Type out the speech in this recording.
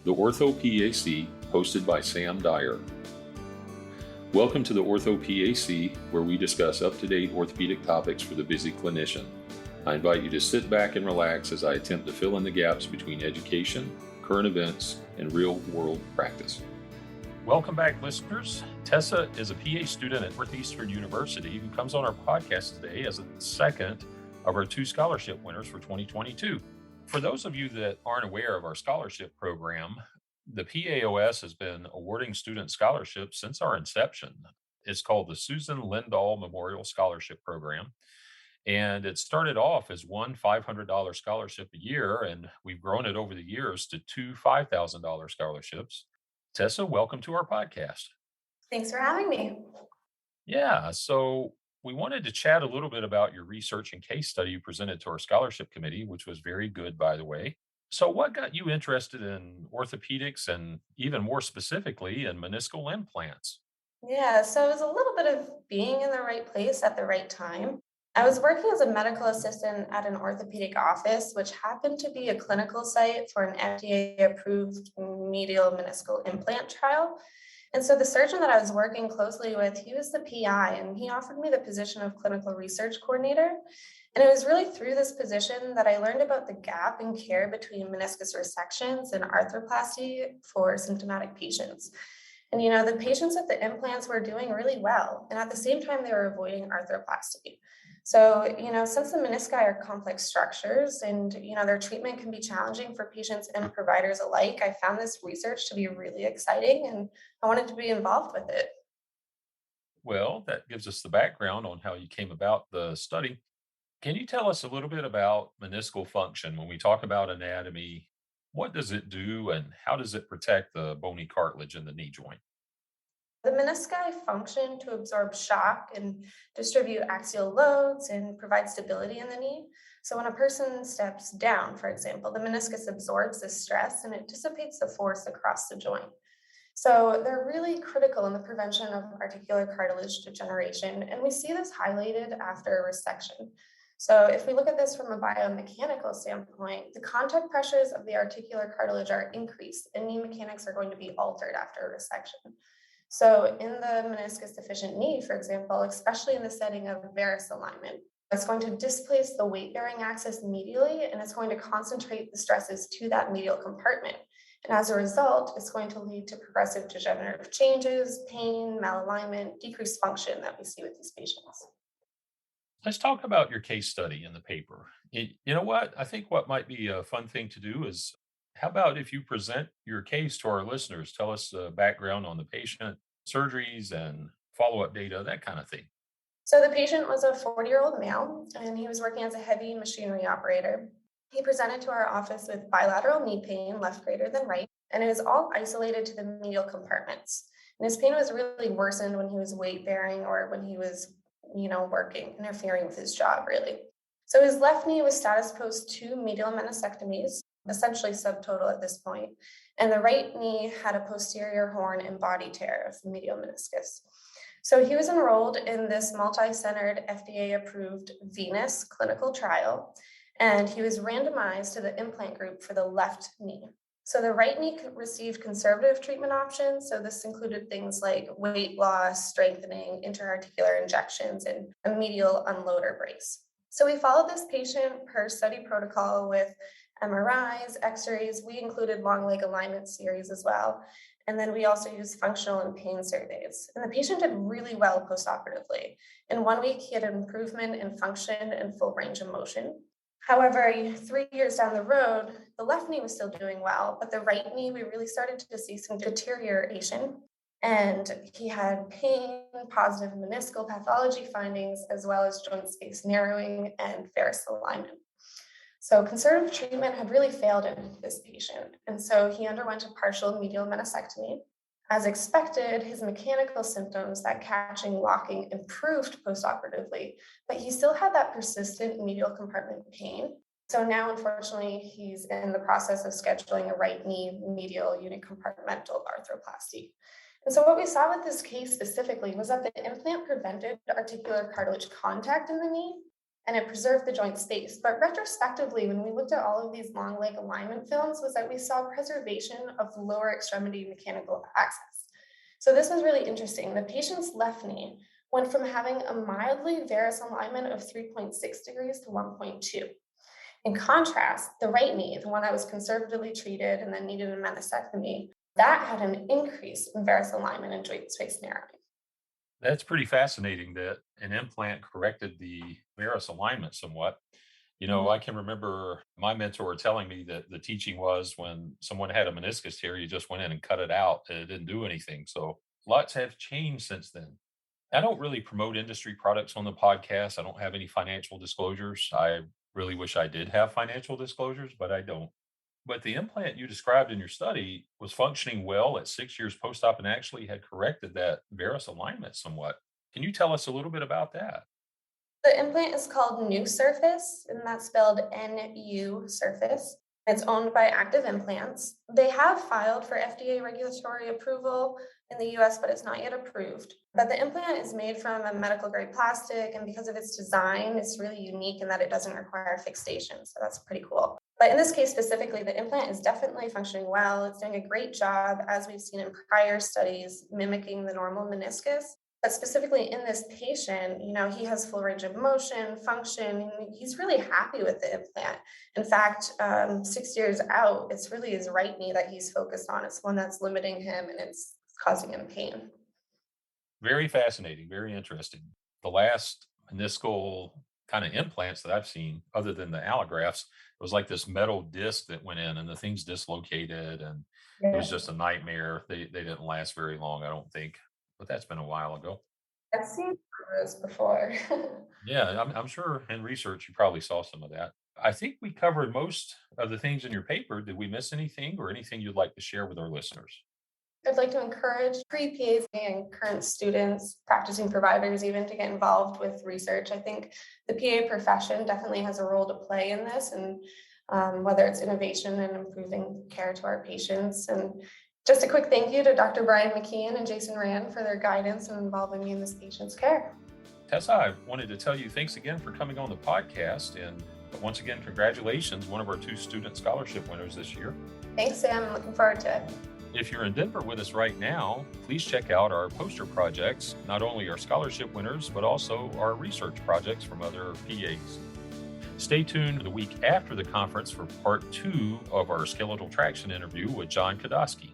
the Ortho PAC, hosted by Sam Dyer. Welcome to the Ortho PAC, where we discuss up-to-date orthopedic topics for the busy clinician. I invite you to sit back and relax as I attempt to fill in the gaps between education, current events, and real-world practice. Welcome back, listeners. Tessa is a PA student at Northeastern University who comes on our podcast today as the second of our 2 scholarship winners for 2022. For those of you that aren't aware of our scholarship program, the PAOS has been awarding student scholarships since our inception. It's called the Susan Lindahl Memorial Scholarship Program. And it started off as one $500 scholarship a year, and we've grown it over the years to 2 $5,000 scholarships. Tessa, welcome to our podcast. Thanks for having me. Yeah, so we wanted to chat a little bit about your research and case study you presented to our scholarship committee, which was very good, by the way. So, what got you interested in orthopedics and even more specifically in meniscal implants? Yeah, so it was a little bit of being in the right place at the right time. I was working as a medical assistant at an orthopedic office, which happened to be a clinical site for an FDA-approved medial meniscal implant trial. And so the surgeon that I was working closely with, he was the PI, and he offered me the position of clinical research coordinator. And it was really through this position that I learned about the gap in care between meniscus resections and arthroplasty for symptomatic patients. And, the patients with the implants were doing really well. And at the same time, they were avoiding arthroplasty. So, since the menisci are complex structures and, their treatment can be challenging for patients and providers alike, I found this research to be really exciting and I wanted to be involved with it. Well, that gives us the background on how you came about the study. Can you tell us a little bit about meniscal function? When we talk about anatomy, what does it do and how does it protect the bony cartilage in the knee joint? The menisci function to absorb shock and distribute axial loads and provide stability in the knee. So when a person steps down, for example, the meniscus absorbs this stress and it dissipates the force across the joint. So they're really critical in the prevention of articular cartilage degeneration, and we see this highlighted after a resection. So if we look at this from a biomechanical standpoint, the contact pressures of the articular cartilage are increased and knee mechanics are going to be altered after a resection. So in the meniscus deficient knee, for example, especially in the setting of varus alignment, it's going to displace the weight-bearing axis medially, and it's going to concentrate the stresses to that medial compartment. And as a result, it's going to lead to progressive degenerative changes, pain, malalignment, decreased function that we see with these patients. Let's talk about your case study in the paper. You know what? I think what might be a fun thing to do is how about if you present your case to our listeners? Tell us the background on the patient, surgeries, and follow up data, that kind of thing. So the patient was a 40-year-old male, and he was working as a heavy machinery operator. He presented to our office with bilateral knee pain, left greater than right, and it was all isolated to the medial compartments. And his pain was really worsened when he was weight bearing or when he was, working, interfering with his job, really. So his left knee was status post 2 medial meniscectomies, essentially subtotal at this point, and the right knee had a posterior horn and body tear of the medial meniscus. So he was enrolled in this multi-centered FDA-approved venous clinical trial, and he was randomized to the implant group for the left knee. So the right knee received conservative treatment options. So this included things like weight loss, strengthening, interarticular injections, and a medial unloader brace. So we followed this patient per study protocol with MRIs, X-rays. We included long leg alignment series as well. And then we also used functional and pain surveys. And the patient did really well postoperatively. In 1 week, he had an improvement in function and full range of motion. However, 3 years down the road, the left knee was still doing well, but the right knee, we really started to see some deterioration. And he had pain, positive meniscal pathology findings, as well as joint space narrowing and varus alignment. So conservative treatment had really failed in this patient. And so he underwent a partial medial meniscectomy. As expected, his mechanical symptoms, that catching, locking, improved postoperatively, but he still had that persistent medial compartment pain. So now, unfortunately, he's in the process of scheduling a right knee medial unicompartmental arthroplasty. And so what we saw with this case specifically was that the implant prevented articular cartilage contact in the knee, and it preserved the joint space. But retrospectively, when we looked at all of these long leg alignment films, was that we saw preservation of the lower extremity mechanical access. So this was really interesting. The patient's left knee went from having a mildly varus alignment of 3.6 degrees to 1.2. In contrast, the right knee, the one I was conservatively treated and then needed a meniscectomy, that had an increase in varus alignment and joint space narrowing. That's pretty fascinating that an implant corrected the varus alignment somewhat. I can remember my mentor telling me that the teaching was when someone had a meniscus tear, you just went in and cut it out. It didn't do anything. So lots have changed since then. I don't really promote industry products on the podcast. I don't have any financial disclosures. I really wish I did have financial disclosures, but I don't. But the implant you described in your study was functioning well at 6 years post-op and actually had corrected that varus alignment somewhat. Can you tell us a little bit about that? The implant is called New Surface, and that's spelled NU Surface. It's owned by Active Implants. They have filed for FDA regulatory approval in the US, but it's not yet approved. But the implant is made from a medical grade plastic, and because of its design, it's really unique in that it doesn't require fixation. So that's pretty cool. But in this case specifically, the implant is definitely functioning well. It's doing a great job, as we've seen in prior studies, mimicking the normal meniscus. But specifically in this patient, he has full range of motion, function, and he's really happy with the implant. In fact, 6 years out, it's really his right knee that he's focused on. It's one that's limiting him and it's causing him pain. Very fascinating, very interesting. The last meniscal kind of implants that I've seen, other than the allografts, it was like this metal disc that went in and the thing's dislocated and it was Yeah. just a nightmare. They didn't last very long, I don't think, but that's been a while ago. I've seen those before. Yeah, I'm sure in research you probably saw some of that. I think we covered most of the things in your paper. Did we miss anything or anything you'd like to share with our listeners? I'd like to encourage pre-PAs and current students, practicing providers even, to get involved with research. I think the PA profession definitely has a role to play in this, and whether it's innovation and improving care to our patients. And just a quick thank you to Dr. Brian McKeon and Jason Rand for their guidance and involving me in this patient's care. Tessa, I wanted to tell you thanks again for coming on the podcast. And once again, congratulations, one of our 2 student scholarship winners this year. Thanks, Sam. I'm looking forward to it. If you're in Denver with us right now, please check out our poster projects, not only our scholarship winners, but also our research projects from other PAs. Stay tuned the week after the conference for part 2 of our skeletal traction interview with John Kodosky.